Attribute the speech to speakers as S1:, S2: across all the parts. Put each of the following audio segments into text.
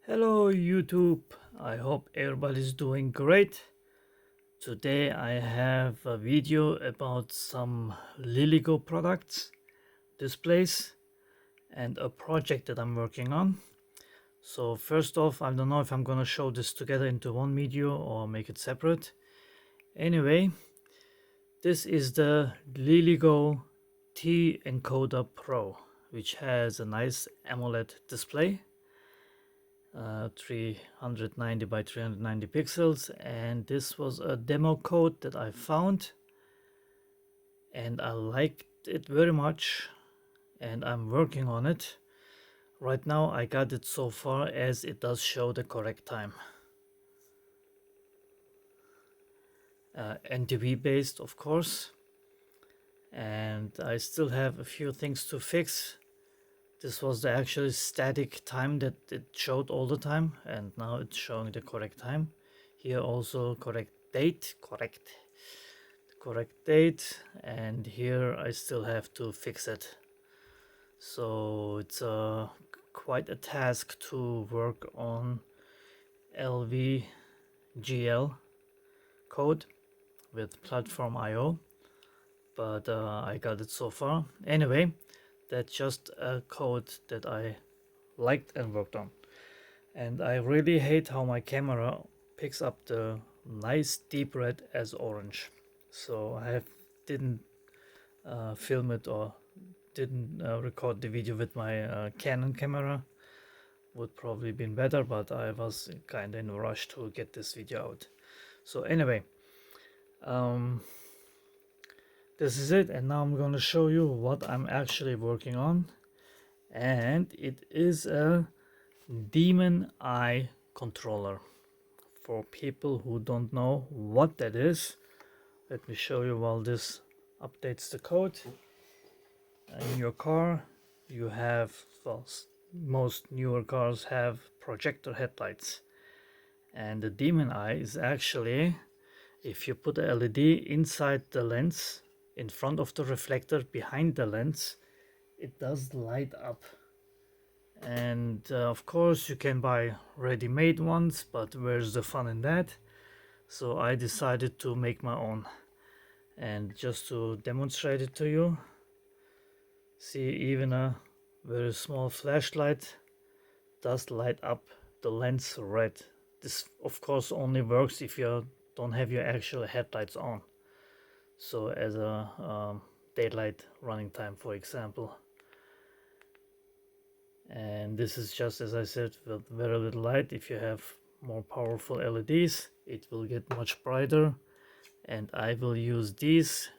S1: Hello YouTube, I hope everybody's doing great. Today I have a video about some Liligo products, displays, and a project that I'm working on. So first off, I don't know if I'm gonna show this together into one video or make it separate. Anyway, this is the Liligo T-Encoder Pro, which has a nice AMOLED display. 390 by 390 pixels, and this was a demo code that I found and I liked it very much and I'm working on it. Right now I got it so far as it does show the correct time. NTP based, of course, and I still have a few things to fix. This was the actually static time that it showed all the time, and now it's showing the correct time. Here also correct date, correct date, and here I still have to fix it. So it's quite a task to work on LVGL code with platform IO, but I got it so far. Anyway, that's just a code that I liked and worked on. And I really hate how my camera picks up the nice deep red as orange. So I didn't film it or didn't record the video with my Canon camera. Would probably been better, but I was kind of in a rush to get this video out. So anyway, this is it, and now I'm going to show you what I'm actually working on, and it is a Demon Eye controller. For people who don't know what that is, let me show you while this updates the code. In your car you have, well, most newer cars have projector headlights, and the Demon Eye is actually, if you put a LED inside the lens, in front of the reflector behind the lens, it does light up. And of course you can buy ready-made ones, but where's the fun in that? So I decided to make my own, and just to demonstrate it to you, see, even a very small flashlight does light up the lens red. This of course only works if you don't have your actual headlights on, so as a daylight running time, for example. And this is just, as I said, with very little light. If you have more powerful LEDs, it will get much brighter, and I will use these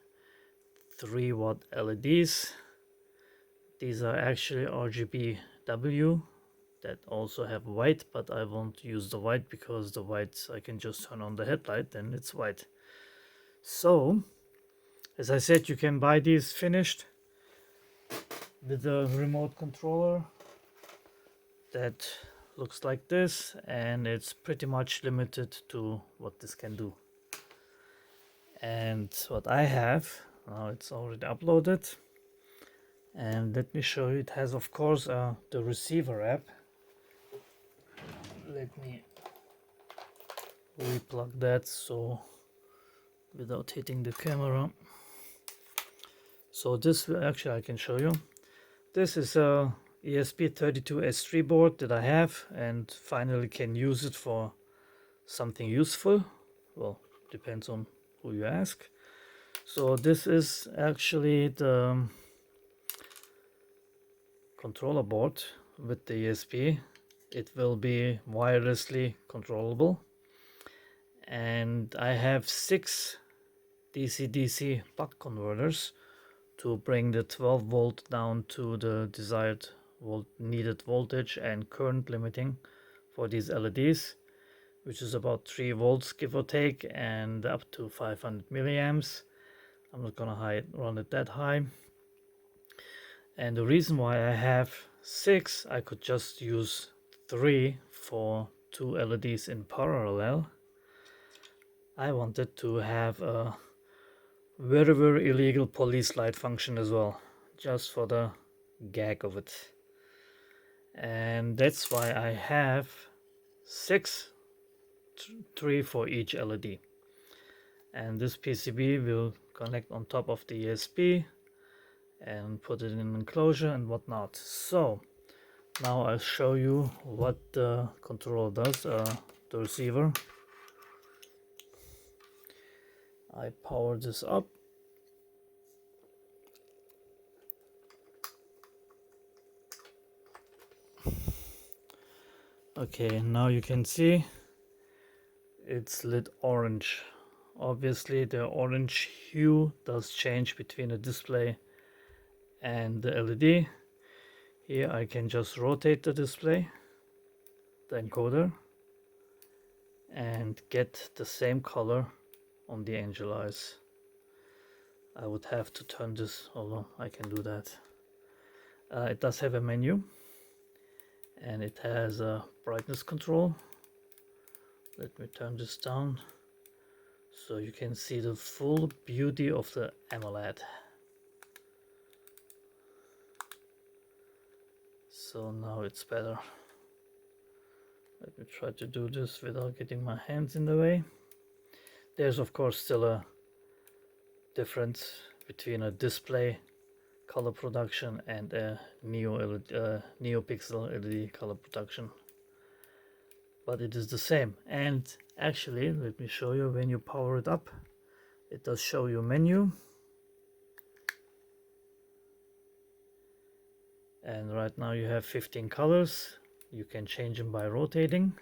S1: 3-watt LEDs. These are actually RGBW that also have white, but I won't use the white because the white I can just turn on the headlight and it's white. So as I said, you can buy these finished with a remote controller that looks like this, and it's pretty much limited to what this can do. And what I have now, it's already uploaded, and let me show you. It has, of course, the receiver app. Let me replug that so without hitting the camera. So this actually I can show you. This is a ESP32S3 board that I have, and finally can use it for something useful. Well, depends on who you ask. So this is actually the controller board with the ESP. It will be wirelessly controllable, and I have 6 DC-DC buck converters to bring the 12 volt down to the desired needed voltage and current limiting for these LEDs, which is about 3 volts give or take, and up to 500 milliamps. I'm not gonna run it that high. And the reason why I have 6, I could just use 3 for 2 LEDs in parallel. I wanted to have a very illegal police light function as well, just for the gag of it. And that's why I have 6, 3 for each LED. And this PCB will connect on top of the ESP and put it in an enclosure and whatnot. So now I'll show you what the controller does, the receiver. I power this up. Okay, now you can see it's lit orange. Obviously the orange hue does change between the display and the LED. Here I can just rotate the display, the encoder, and get the same color on the angel eyes. I would have to turn this, although I can do that. It does have a menu and it has a brightness control. Let me turn this down so you can see the full beauty of the AMOLED. So now it's better. Let me try to do this without getting my hands in the way. There's of course still a difference between a display color production and a NeoPixel LED color production, but it is the same. And actually, let me show you, when you power it up, it does show you menu, and right now you have 15 colors. You can change them by rotating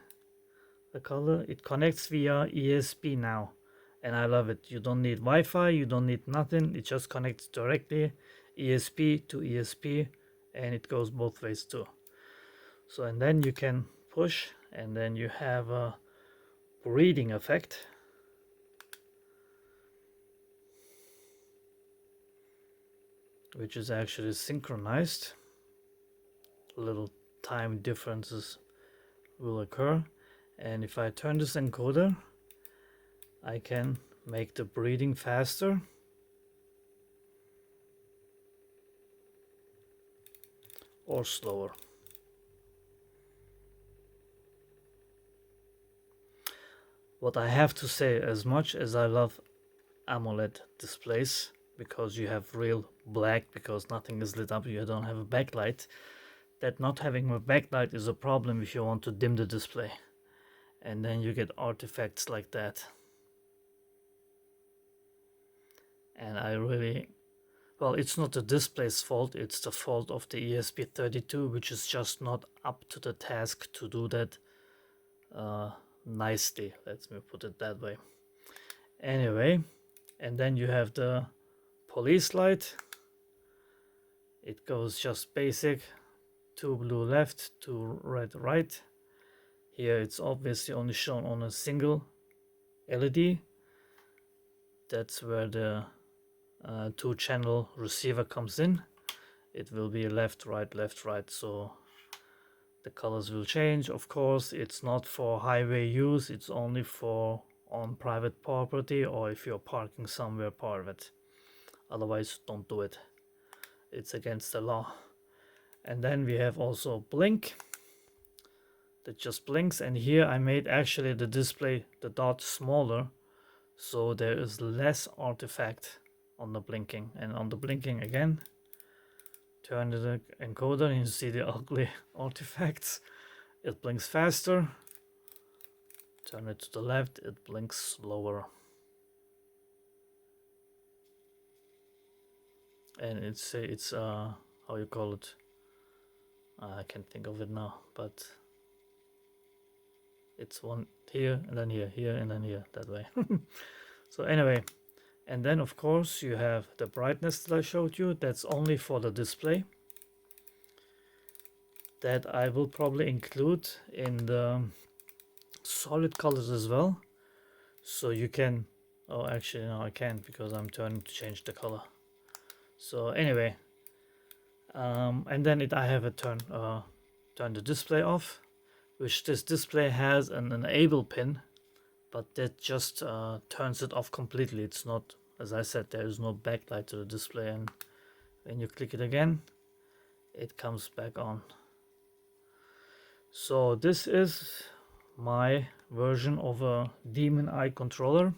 S1: the color. It connects via ESP now, and I love it. You don't need Wi-Fi, you don't need nothing. It just connects directly ESP to ESP, and it goes both ways too. So, and then you can push, and then you have a reading effect. Which is actually synchronized. Little time differences will occur, and if I turn this encoder, I can make the breathing faster or slower. What I have to say, as much as I love AMOLED displays because you have real black, because nothing is lit up, you don't have a backlight, that not having a backlight is a problem if you want to dim the display, and then you get artifacts like that. And I really, well, it's not the display's fault, it's the fault of the ESP32, which is just not up to the task to do that nicely, let me put it that way. Anyway, and then you have the police light. It goes just basic, 2 blue left, 2 red right. Here it's obviously only shown on a single LED. That's where the 2-channel receiver comes in. It will be left, right, so the colors will change. Of course, it's not for highway use, it's only for on private property, or if you're parking somewhere private. Otherwise, don't do it. It's against the law. And then we have also blink. That just blinks, and here I made actually the display, the dot, smaller, so there is less artifact on the blinking. And on the blinking again, turn the encoder and you see the ugly artifacts. It blinks faster. Turn it to the left, it blinks slower. And it's how you call it, I can't think of it now, but it's one here and then here and then here, that way. So anyway, and then of course you have the brightness that I showed you. That's only for the display. That I will probably include in the solid colors as well, so you can, oh actually no, I can't because I'm turning to change the color. So anyway, and then I have a turn the display off, which this display has an enable pin, but that just turns it off completely. It's not, as I said, there is no backlight to the display, and when you click it again, it comes back on. So this is my version of a demon eye controller,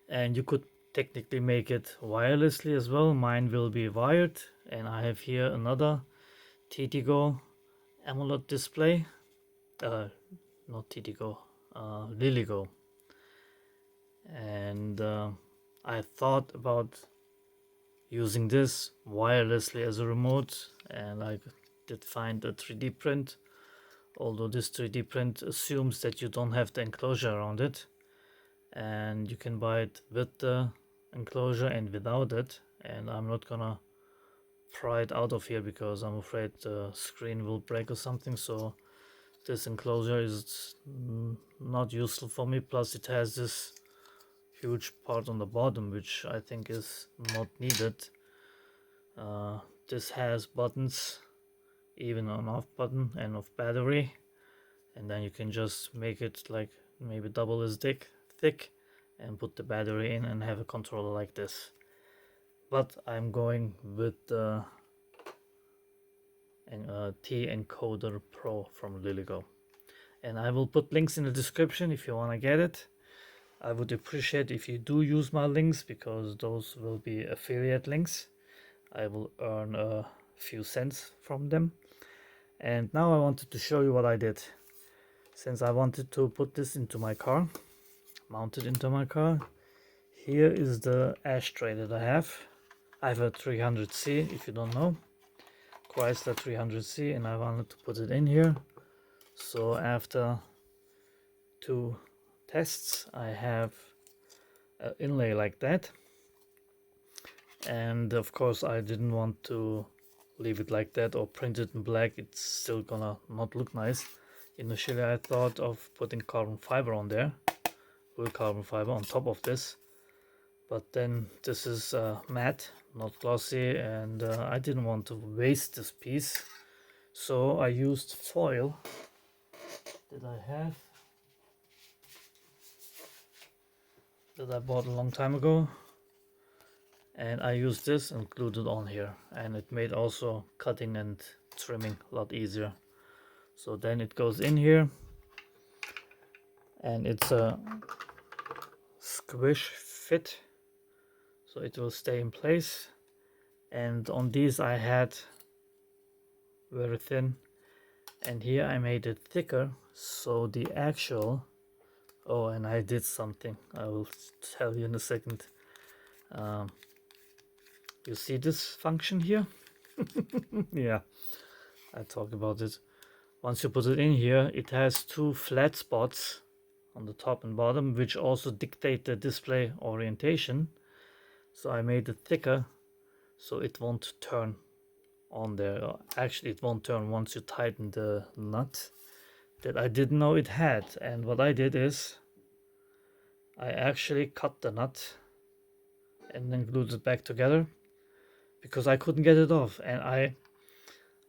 S1: and you could technically make it wirelessly as well. Mine will be wired, and I have here another TTGO AMOLED display, not TTGO, LilyGo, and I thought about using this wirelessly as a remote, and I did find a 3D print, although this 3D print assumes that you don't have the enclosure around it, and you can buy it with the enclosure and without it, and I'm not gonna pry it out of here because I'm afraid the screen will break or something, so this enclosure is not useful for me. Plus it has this huge part on the bottom which I think is not needed. This has buttons, even on off button and off battery, and then you can just make it like maybe double as thick and put the battery in and have a controller like this. But I'm going with the T-Encoder Pro from LilyGo, and I will put links in the description if you want to get it. I would appreciate if you do use my links, because those will be affiliate links. I will earn a few cents from them. And now I wanted to show you what I did. Since I wanted to put this into my car, mount it into my car, here is the ashtray that I have. I have a 300C, if you don't know, Chrysler 300C, and I wanted to put it in here. So after 2 tests, I have an inlay like that, and of course I didn't want to leave it like that or print it in black. It's still gonna not look nice. Initially I thought of putting carbon fiber on there, real carbon fiber on top of this, but then this is matte, not glossy, and I didn't want to waste this piece, so I used foil that I have, that I bought a long time ago, and I used this and glued it on here, and it made also cutting and trimming a lot easier. So then it goes in here, and it's a squish fit, so it will stay in place. And on these I had very thin, and here I made it thicker, so the actual, oh, and I did something I will tell you in a second. You see this function here? Yeah, I talked about it. Once you put it in here, it has 2 flat spots on the top and bottom, which also dictate the display orientation. So I made it thicker, so it won't turn on there. Actually, it won't turn once you tighten the nut that I didn't know it had. And what I did is I actually cut the nut and then glued it back together, because I couldn't get it off. And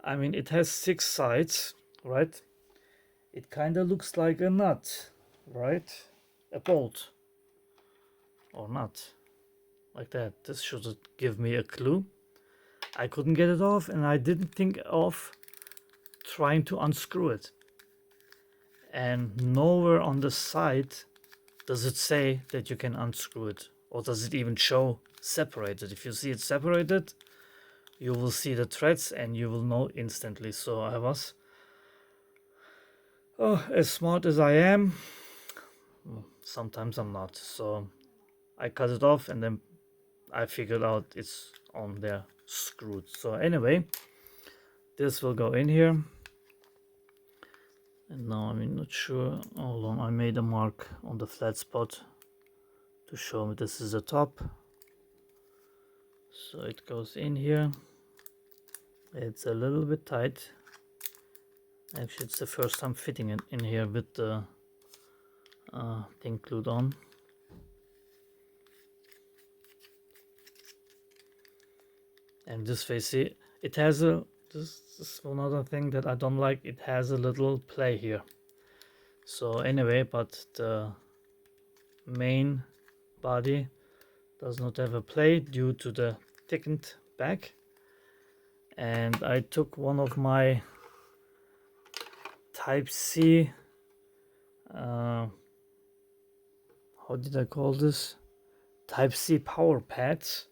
S1: I mean, it has 6 sides, right? It kind of looks like a nut, right? A bolt or nut, like that. This should give me a clue. I couldn't get it off, and I didn't think of trying to unscrew it. And nowhere on the side does it say that you can unscrew it, or does it even show separated. If you see it separated, you will see the threads and you will know instantly. So I was, as smart as I am, sometimes I'm not. So I cut it off, and then I figured out it's on there screwed. So anyway, this will go in here. And now I'm not sure how long I made a mark on the flat spot to show me this is the top. So it goes in here. It's a little bit tight. Actually, it's the first time fitting it in here with the thing glued on. And this way, see, it has a, this is another thing that I don't like, it has a little play here. So anyway, but the main body does not have a play due to the thickened back. And I took one of my Type-C how did I call this? Type-C power pads,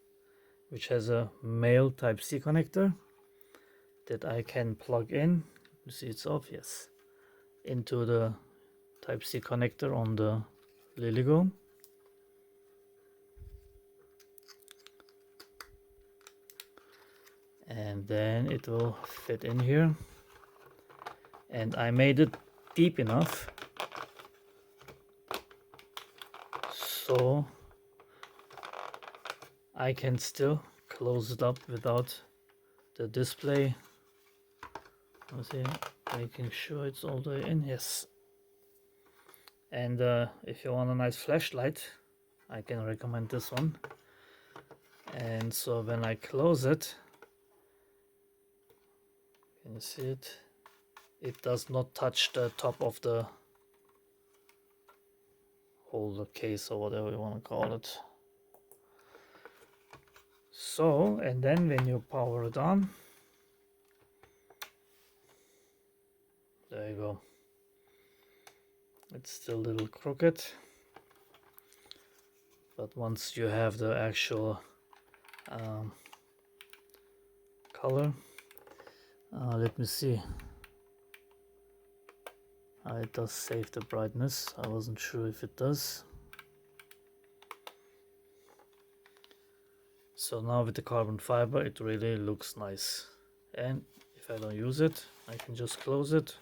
S1: which has a male Type-C connector that I can plug in. You see it's off, yes, into the Type-C connector on the LilyGo. And then it will fit in here. And I made it deep enough so I can still close it up without the display. Let's see, making sure it's all the way in. Yes. And if you want a nice flashlight, I can recommend this one. And so when I close it, can you see it? It does not touch the top of the holder case or whatever you want to call it. So, and then when you power it on, there you go. It's still a little crooked, but once you have the actual color, let me see. It does save the brightness. I wasn't sure if it does. So now with the carbon fiber, it really looks nice. And if I don't use it, I can just close it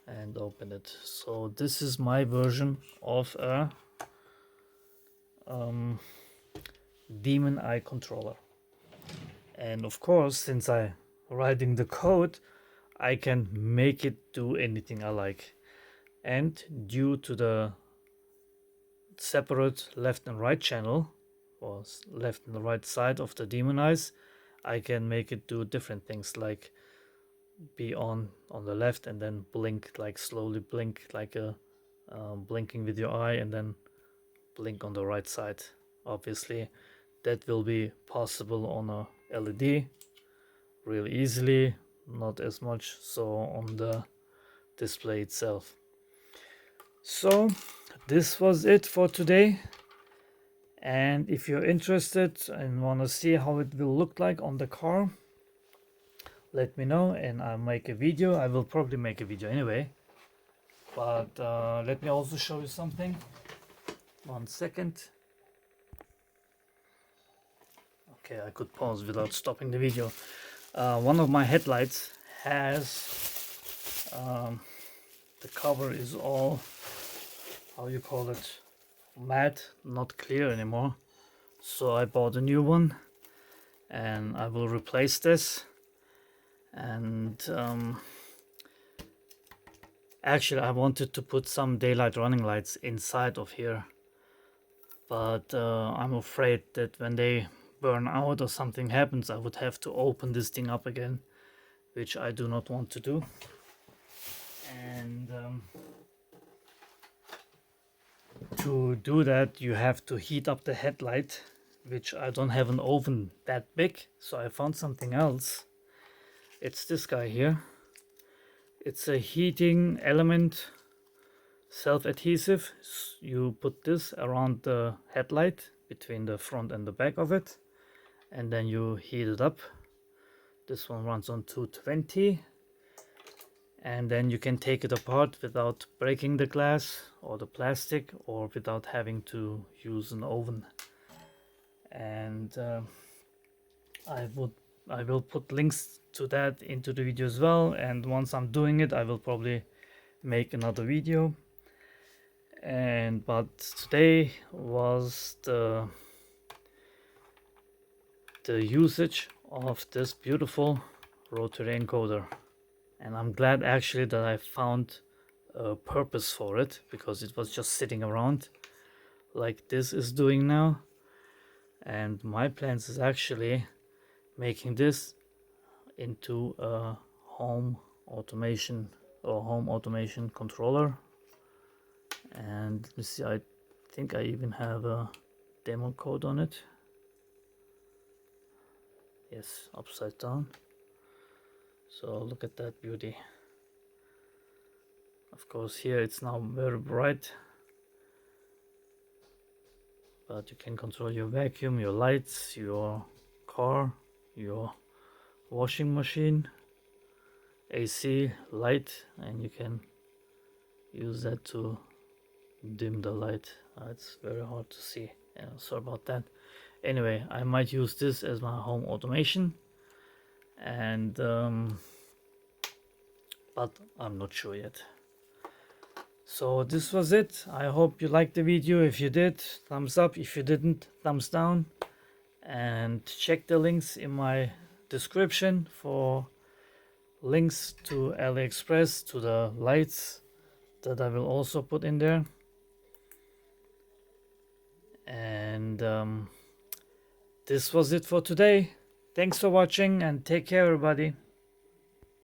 S1: and open it. So this is my version of a Demon Eye controller. And of course, since I'm writing the code, I can make it do anything I like. And due to the separate left and right channel, or left and right side of the Demon Eyes, I can make it do different things, like be on the left and then blink, like slowly blink, like a blinking with your eye, and then blink on the right side. Obviously that will be possible on a LED really easily, not as much so on the display itself. So this was it for today, and if you're interested and want to see how it will look like on the car, let me know and I'll make a video. I will probably make a video anyway, but let me also show you something. 1 second. Okay, I could pause without stopping the video. One of my headlights has the cover is all, how you call it, matte, not clear anymore. So I bought a new one and I will replace this. And actually I wanted to put some daylight running lights inside of here, but I'm afraid that when they burn out or something happens, I would have to open this thing up again, which I do not want to do. And to do that you have to heat up the headlight, which I don't have an oven that big, so I found something else. It's this guy here. It's a heating element, self-adhesive. You put this around the headlight between the front and the back of it, and then you heat it up. This one runs on 220, and then you can take it apart without breaking the glass or the plastic, or without having to use an oven. And I will put links to that into the video as well, and once I'm doing it I will probably make another video. And but today was the usage of this beautiful rotary encoder, and I'm glad actually that I found a purpose for it, because it was just sitting around like this is doing now. And my plans is actually making this into a home automation controller. And let me see, I think I even have a demo code on it. Yes, upside down. So look at that beauty. Of course, here it's now very bright, but you can control your vacuum, your lights, your car, your washing machine, AC, light, and you can use that to dim the light. It's very hard to see. Yeah, sorry about that. Anyway, I might use this as my home automation, and but I'm not sure yet. So this was it. I hope you liked the video. If you did, thumbs up. If you didn't, thumbs down. And check the links in my description for links to AliExpress, to the lights that I will also put in there. And this was it for today. Thanks for watching and take care, everybody.